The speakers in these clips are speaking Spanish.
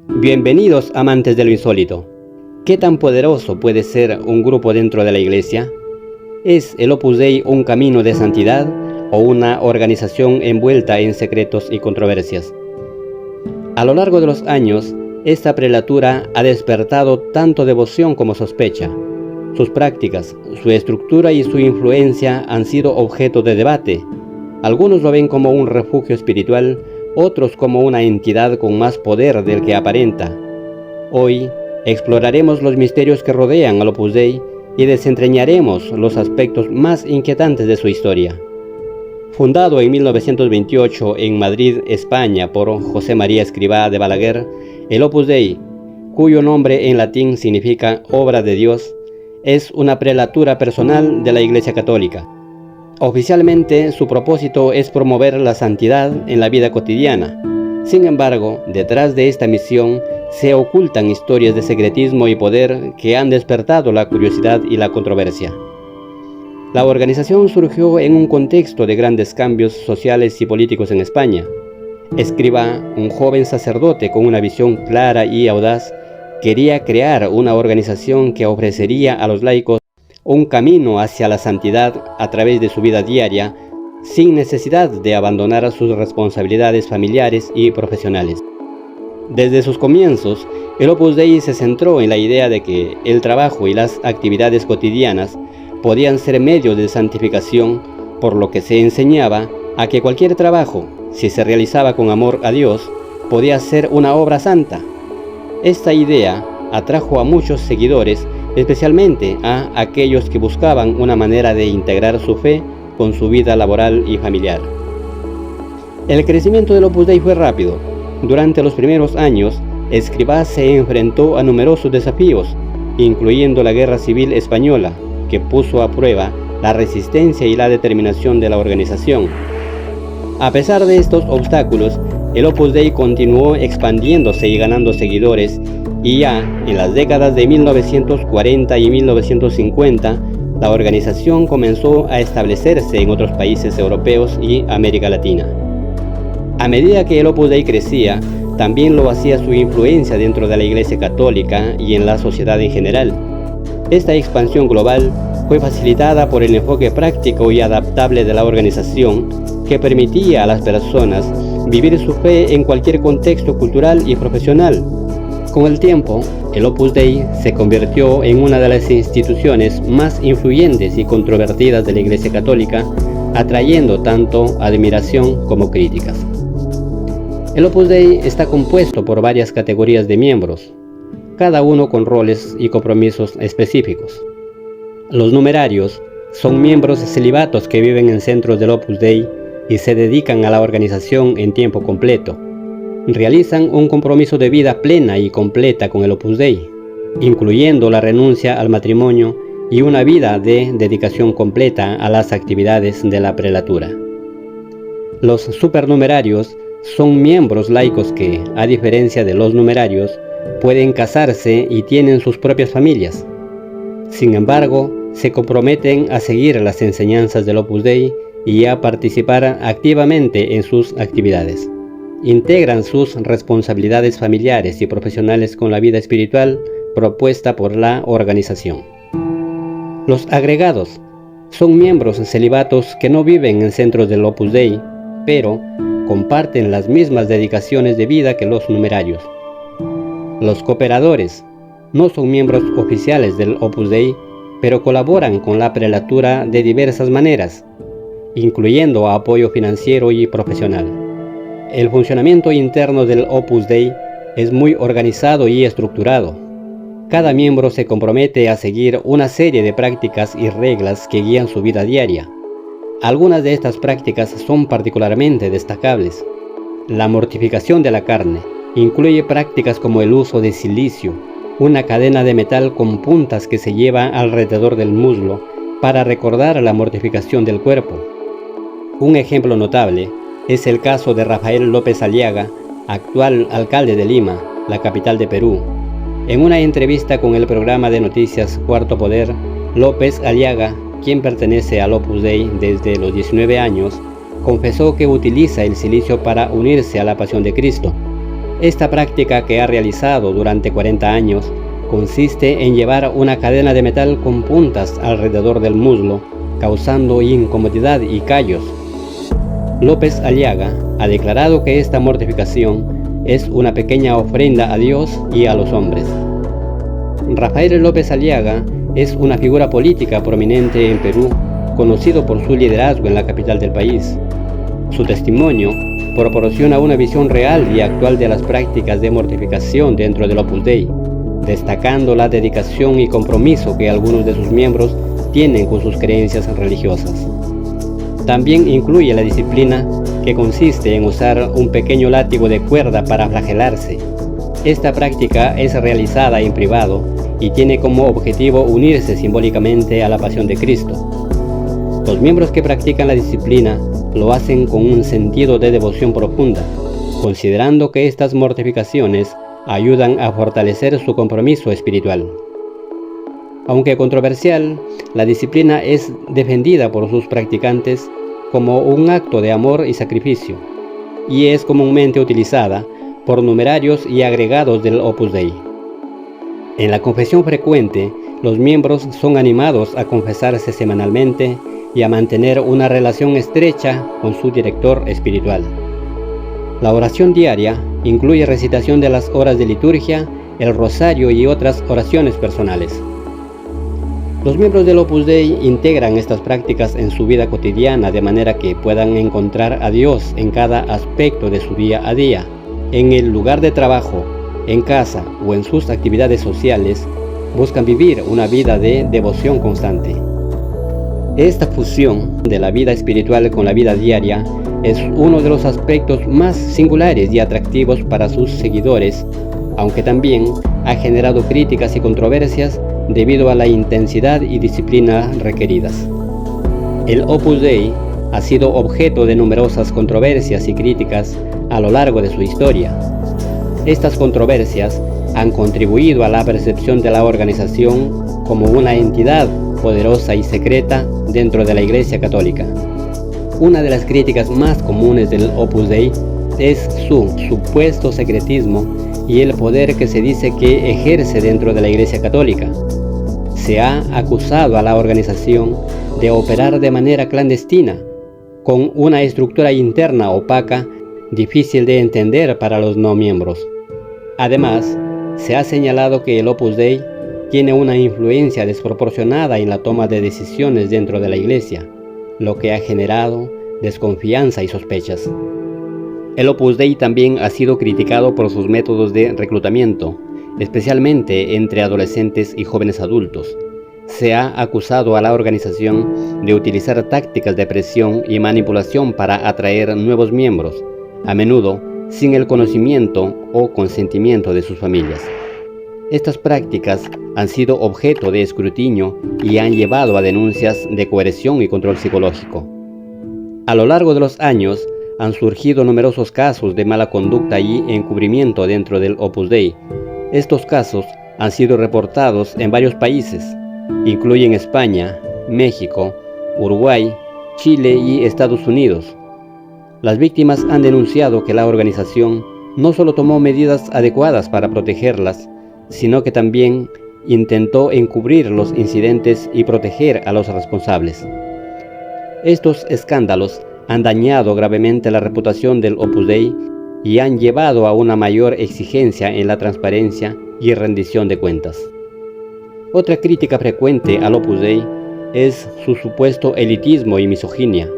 Bienvenidos amantes de lo insólito. ¿Qué tan poderoso puede ser un grupo dentro de la Iglesia? ¿Es el Opus Dei un camino de santidad o una organización envuelta en secretos y controversias? A lo largo de los años, esta prelatura ha despertado tanto devoción como sospecha. Sus prácticas, su estructura y su influencia han sido objeto de debate. Algunos lo ven como un refugio espiritual, otros como una entidad con más poder del que aparenta. Hoy exploraremos los misterios que rodean al Opus Dei y desentrañaremos los aspectos más inquietantes de su historia. Fundado en 1928 en Madrid, España, por José María Escrivá de Balaguer, el Opus Dei, cuyo nombre en latín significa obra de Dios, es una prelatura personal de la Iglesia Católica. Oficialmente, su propósito es promover la santidad en la vida cotidiana. Sin embargo, detrás de esta misión se ocultan historias de secretismo y poder que han despertado la curiosidad y la controversia. La organización surgió en un contexto de grandes cambios sociales y políticos en España. Escrivá, un joven sacerdote con una visión clara y audaz, quería crear una organización que ofrecería a los laicos un camino hacia la santidad a través de su vida diaria, sin necesidad de abandonar sus responsabilidades familiares y profesionales. Desde sus comienzos, el Opus Dei se centró en la idea de que el trabajo y las actividades cotidianas podían ser medios de santificación, por lo que se enseñaba a que cualquier trabajo, si se realizaba con amor a Dios, podía ser una obra santa. Esta idea atrajo a muchos seguidores, especialmente a aquellos que buscaban una manera de integrar su fe con su vida laboral y familiar. El crecimiento del Opus Dei fue rápido. Durante los primeros años, Escrivá se enfrentó a numerosos desafíos, incluyendo la Guerra Civil Española, que puso a prueba la resistencia y la determinación de la organización. A pesar de estos obstáculos, el Opus Dei continuó expandiéndose y ganando seguidores, y ya en las décadas de 1940 y 1950, la organización comenzó a establecerse en otros países europeos y América Latina. A medida que el Opus Dei crecía, también lo hacía su influencia dentro de la Iglesia Católica y en la sociedad en general. Esta expansión global fue facilitada por el enfoque práctico y adaptable de la organización, que permitía a las personas vivir su fe en cualquier contexto cultural y profesional. Con el tiempo, el Opus Dei se convirtió en una de las instituciones más influyentes y controvertidas de la Iglesia Católica, atrayendo tanto admiración como críticas. El Opus Dei está compuesto por varias categorías de miembros, cada uno con roles y compromisos específicos. Los numerarios son miembros celibatos que viven en centros del Opus Dei y se dedican a la organización en tiempo completo. Realizan un compromiso de vida plena y completa con el Opus Dei, incluyendo la renuncia al matrimonio y una vida de dedicación completa a las actividades de la prelatura. Los supernumerarios son miembros laicos que, a diferencia de los numerarios, pueden casarse y tienen sus propias familias. Sin embargo, se comprometen a seguir las enseñanzas del Opus Dei y a participar activamente en sus actividades. Integran sus responsabilidades familiares y profesionales con la vida espiritual propuesta por la organización. Los agregados son miembros celibatos que no viven en centros del Opus Dei, pero comparten las mismas dedicaciones de vida que los numerarios. Los cooperadores no son miembros oficiales del Opus Dei, pero colaboran con la prelatura de diversas maneras, incluyendo apoyo financiero y profesional. El funcionamiento interno del Opus Dei es muy organizado y estructurado. Cada miembro se compromete a seguir una serie de prácticas y reglas que guían su vida diaria. Algunas de estas prácticas son particularmente destacables. La mortificación de la carne incluye prácticas como el uso de silicio, una cadena de metal con puntas que se lleva alrededor del muslo para recordar la mortificación del cuerpo. Un ejemplo notable es el caso de Rafael López Aliaga, actual alcalde de Lima, la capital de Perú. En una entrevista con el programa de noticias Cuarto Poder, López Aliaga, quien pertenece al Opus Dei desde los 19 años, confesó que utiliza el silicio para unirse a la pasión de Cristo. Esta práctica, que ha realizado durante 40 años, consiste en llevar una cadena de metal con puntas alrededor del muslo, causando incomodidad y callos. López Aliaga ha declarado que esta mortificación es una pequeña ofrenda a Dios y a los hombres. Rafael López Aliaga es una figura política prominente en Perú, conocido por su liderazgo en la capital del país. Su testimonio proporciona una visión real y actual de las prácticas de mortificación dentro del Opus Dei, destacando la dedicación y compromiso que algunos de sus miembros tienen con sus creencias religiosas. También incluye la disciplina, que consiste en usar un pequeño látigo de cuerda para flagelarse. Esta práctica es realizada en privado y tiene como objetivo unirse simbólicamente a la pasión de Cristo. Los miembros que practican la disciplina lo hacen con un sentido de devoción profunda, considerando que estas mortificaciones ayudan a fortalecer su compromiso espiritual. Aunque controversial, la disciplina es defendida por sus practicantes como un acto de amor y sacrificio, y es comúnmente utilizada por numerarios y agregados del Opus Dei. En la confesión frecuente, los miembros son animados a confesarse semanalmente y a mantener una relación estrecha con su director espiritual. La oración diaria incluye recitación de las horas de liturgia, el rosario y otras oraciones personales. Los miembros del Opus Dei integran estas prácticas en su vida cotidiana de manera que puedan encontrar a Dios en cada aspecto de su día a día, en el lugar de trabajo, en casa o en sus actividades sociales. Buscan vivir una vida de devoción constante. Esta fusión de la vida espiritual con la vida diaria es uno de los aspectos más singulares y atractivos para sus seguidores, aunque también ha generado críticas y controversias debido a la intensidad y disciplina requeridas. El Opus Dei ha sido objeto de numerosas controversias y críticas a lo largo de su historia. Estas controversias han contribuido a la percepción de la organización como una entidad poderosa y secreta dentro de la Iglesia Católica. Una de las críticas más comunes del Opus Dei es su supuesto secretismo y el poder que se dice que ejerce dentro de la Iglesia Católica. Se ha acusado a la organización de operar de manera clandestina, con una estructura interna opaca, difícil de entender para los no miembros. Además, se ha señalado que el Opus Dei tiene una influencia desproporcionada en la toma de decisiones dentro de la Iglesia, lo que ha generado desconfianza y sospechas. El Opus Dei también ha sido criticado por sus métodos de reclutamiento, especialmente entre adolescentes y jóvenes adultos. Se ha acusado a la organización de utilizar tácticas de presión y manipulación para atraer nuevos miembros, a menudo sin el conocimiento o consentimiento de sus familias. Estas prácticas han sido objeto de escrutinio y han llevado a denuncias de coerción y control psicológico. A lo largo de los años, han surgido numerosos casos de mala conducta y encubrimiento dentro del Opus Dei. Estos casos han sido reportados en varios países, incluyen España, México, Uruguay, Chile y Estados Unidos. Las víctimas han denunciado que la organización no solo tomó medidas adecuadas para protegerlas, sino que también intentó encubrir los incidentes y proteger a los responsables. Estos escándalos han dañado gravemente la reputación del Opus Dei y han llevado a una mayor exigencia en la transparencia y rendición de cuentas. Otra crítica frecuente al Opus Dei es su supuesto elitismo y misoginia.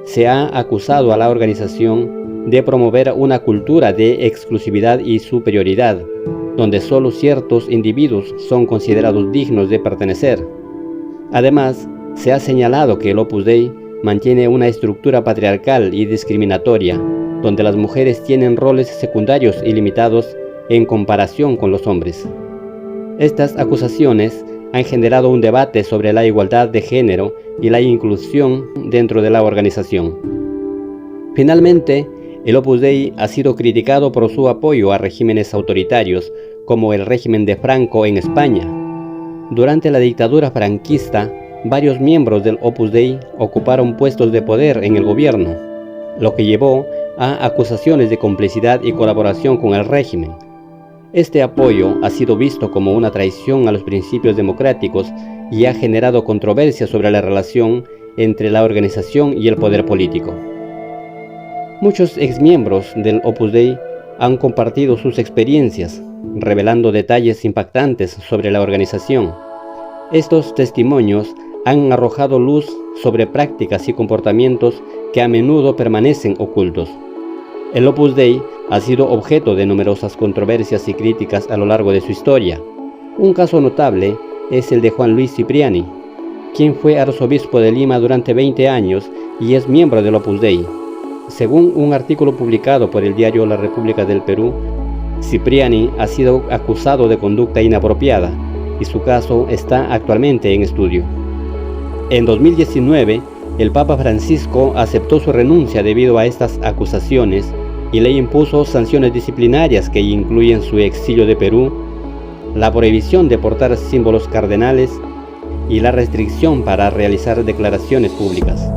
Se ha acusado a la organización de promover una cultura de exclusividad y superioridad, donde solo ciertos individuos son considerados dignos de pertenecer. Además, se ha señalado que el Opus Dei mantiene una estructura patriarcal y discriminatoria, donde las mujeres tienen roles secundarios y limitados en comparación con los hombres. Estas acusaciones han generado un debate sobre la igualdad de género y la inclusión dentro de la organización. Finalmente, el Opus Dei ha sido criticado por su apoyo a regímenes autoritarios, como el régimen de Franco en España. Durante la dictadura franquista, varios miembros del Opus Dei ocuparon puestos de poder en el gobierno, lo que llevó a acusaciones de complicidad y colaboración con el régimen. Este apoyo ha sido visto como una traición a los principios democráticos y ha generado controversia sobre la relación entre la organización y el poder político. Muchos exmiembros del Opus Dei han compartido sus experiencias, revelando detalles impactantes sobre la organización. Estos testimonios han arrojado luz sobre prácticas y comportamientos que a menudo permanecen ocultos. El Opus Dei ha sido objeto de numerosas controversias y críticas a lo largo de su historia. Un caso notable es el de Juan Luis Cipriani, quien fue arzobispo de Lima durante 20 años y es miembro del Opus Dei. Según un artículo publicado por el diario La República del Perú, Cipriani ha sido acusado de conducta inapropiada y su caso está actualmente en estudio. En 2019, el Papa Francisco aceptó su renuncia debido a estas acusaciones y le impuso sanciones disciplinarias que incluyen su exilio de Perú, la prohibición de portar símbolos cardenales y la restricción para realizar declaraciones públicas.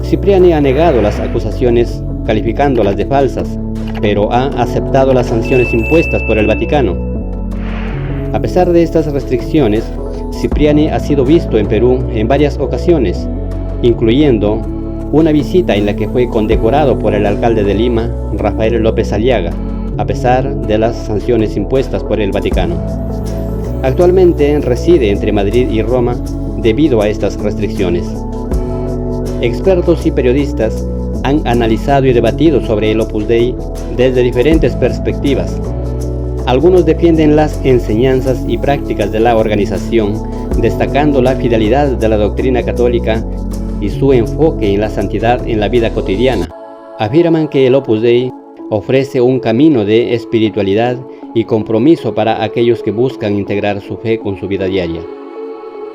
Cipriani ha negado las acusaciones calificándolas de falsas, pero ha aceptado las sanciones impuestas por el Vaticano. A pesar de estas restricciones, Cipriani ha sido visto en Perú en varias ocasiones, incluyendo una visita en la que fue condecorado por el alcalde de Lima, Rafael López Aliaga, a pesar de las sanciones impuestas por el Vaticano. Actualmente reside entre Madrid y Roma debido a estas restricciones. Expertos y periodistas han analizado y debatido sobre el Opus Dei desde diferentes perspectivas. Algunos defienden las enseñanzas y prácticas de la organización, destacando la fidelidad de la doctrina católica y su enfoque en la santidad en la vida cotidiana. Afirman que el Opus Dei ofrece un camino de espiritualidad y compromiso para aquellos que buscan integrar su fe con su vida diaria.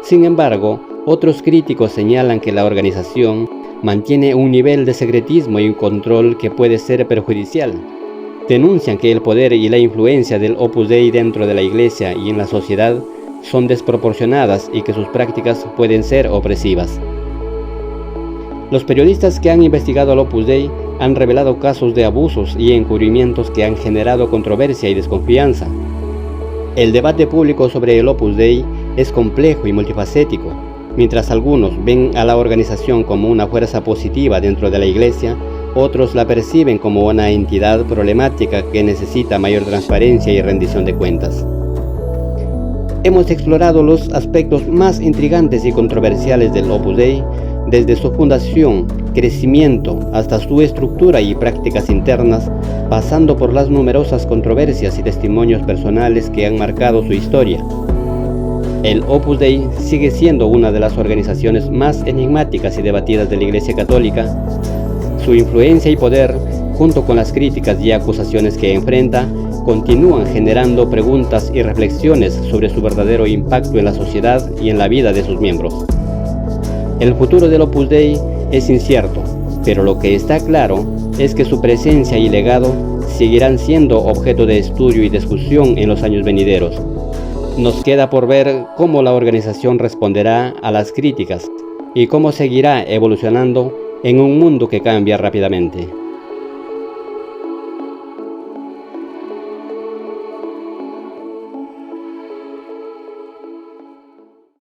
Sin embargo, otros críticos señalan que la organización mantiene un nivel de secretismo y un control que puede ser perjudicial. Denuncian que el poder y la influencia del Opus Dei dentro de la Iglesia y en la sociedad son desproporcionadas y que sus prácticas pueden ser opresivas. Los periodistas que han investigado al Opus Dei han revelado casos de abusos y encubrimientos que han generado controversia y desconfianza. El debate público sobre el Opus Dei es complejo y multifacético. Mientras algunos ven a la organización como una fuerza positiva dentro de la Iglesia, otros la perciben como una entidad problemática que necesita mayor transparencia y rendición de cuentas. Hemos explorado los aspectos más intrigantes y controversiales del Opus Dei, desde su fundación, crecimiento, hasta su estructura y prácticas internas, pasando por las numerosas controversias y testimonios personales que han marcado su historia. El Opus Dei sigue siendo una de las organizaciones más enigmáticas y debatidas de la Iglesia Católica. Su influencia y poder, junto con las críticas y acusaciones que enfrenta, continúan generando preguntas y reflexiones sobre su verdadero impacto en la sociedad y en la vida de sus miembros. El futuro del Opus Dei es incierto, pero lo que está claro es que su presencia y legado seguirán siendo objeto de estudio y discusión en los años venideros. Nos queda por ver cómo la organización responderá a las críticas y cómo seguirá evolucionando en un mundo que cambia rápidamente.